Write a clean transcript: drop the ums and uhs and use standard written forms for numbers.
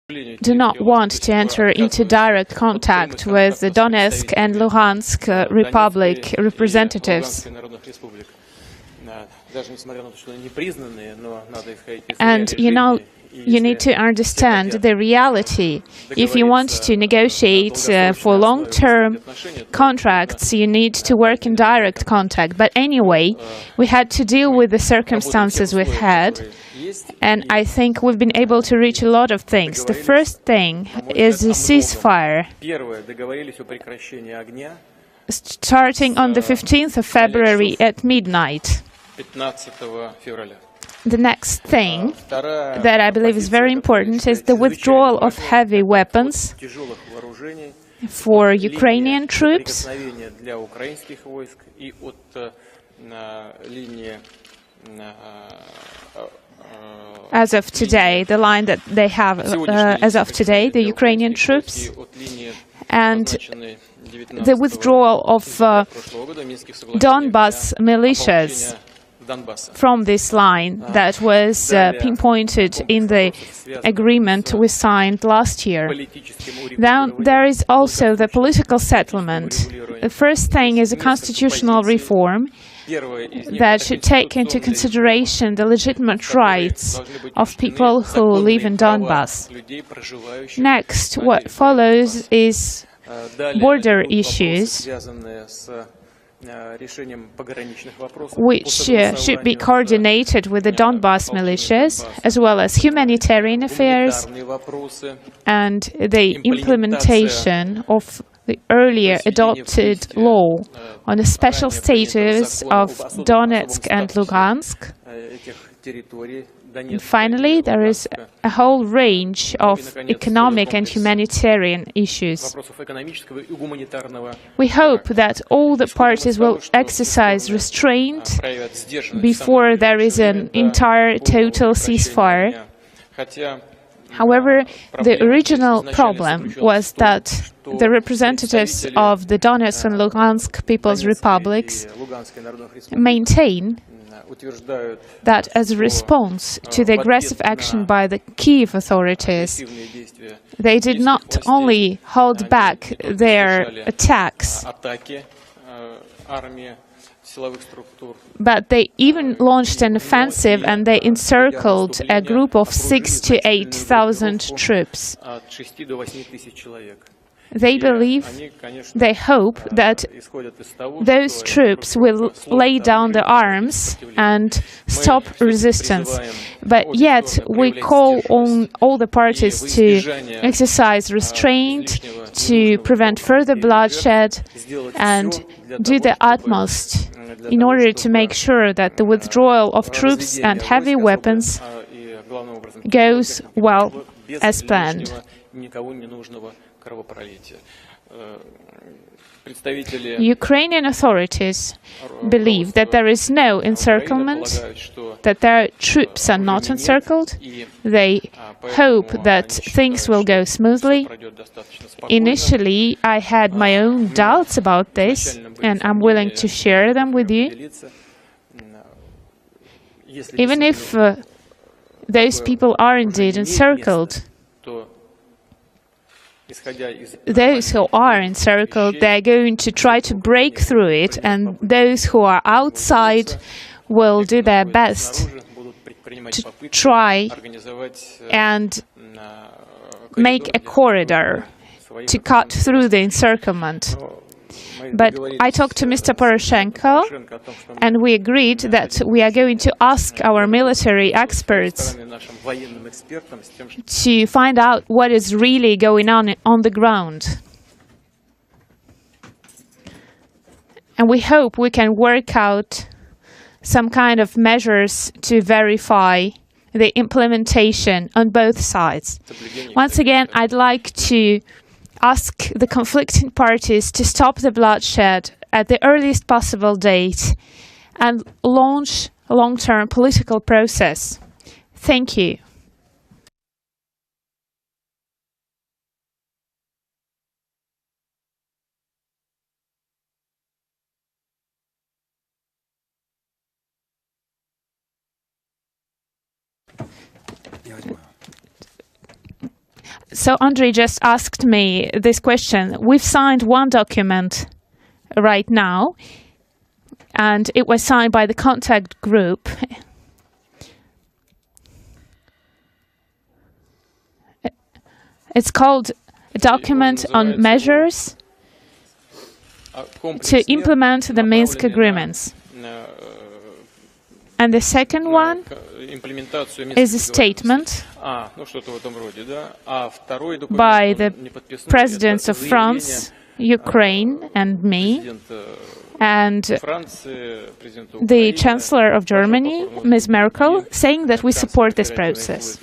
do not want to enter into direct contact with the Donetsk and Luhansk Republic representatives. And you need to understand the reality. If you want to negotiate for long-term contracts, you need to work in direct contact. But anyway, we had to deal with the circumstances we've had, and I think we've been able to reach a lot of things. The first thing is the ceasefire. Starting on the 15th of February at midnight. The next thing that I believe is very important is the withdrawal of heavy weapons for Ukrainian troops. As of today, the line that they have as of today, the Ukrainian troops, and the withdrawal of Donbas militias from this line that was pinpointed in the agreement we signed last year. Then there is also the political settlement. The first thing is a constitutional reform that should take into consideration the legitimate rights of people who live in Donbas. Next, what follows is border issues, which should be coordinated with the Donbas militias, as well as humanitarian affairs and the implementation of the earlier adopted law on a special status of Donetsk and Luhansk. And finally, there is a whole range of economic and humanitarian issues. We hope that all the parties will exercise restraint before there is an entire total ceasefire. However, the original problem was that the representatives of the Donetsk and Luhansk People's Republics maintain that as a response to the aggressive action by the Kyiv authorities, they did not only hold back their attacks, but they even launched an offensive and they encircled a group of 6,000 to 8,000 troops. They believe, they hope that those troops will lay down their arms and stop resistance. But yet, we call on all the parties to exercise restraint, to prevent further bloodshed, and do the utmost in order to make sure that the withdrawal of troops and heavy weapons goes well as planned. Ukrainian authorities believe that there is no encirclement, that their troops are not encircled. They hope that things will go smoothly. Initially, I had my own doubts about this, and I'm willing to share them with you. Even if those people are indeed encircled, those who are encircled, they're going to try to break through it, and those who are outside will do their best to try and make a corridor to cut through the encirclement. But I talked to Mr. Poroshenko, and we agreed that we are going to ask our military experts to find out what is really going on the ground. And we hope we can work out some kind of measures to verify the implementation on both sides. Once again, I'd like to ask the conflicting parties to stop the bloodshed at the earliest possible date and launch a long-term political process. Thank you. So Andrei just asked me this question. We've signed one document right now, and it was signed by the contact group. It's called a document on measures to implement the Minsk agreements. And the second one is a statement by the presidents of France, Ukraine, and me, and the Chancellor of Germany, Ms. Merkel, saying that we support this process.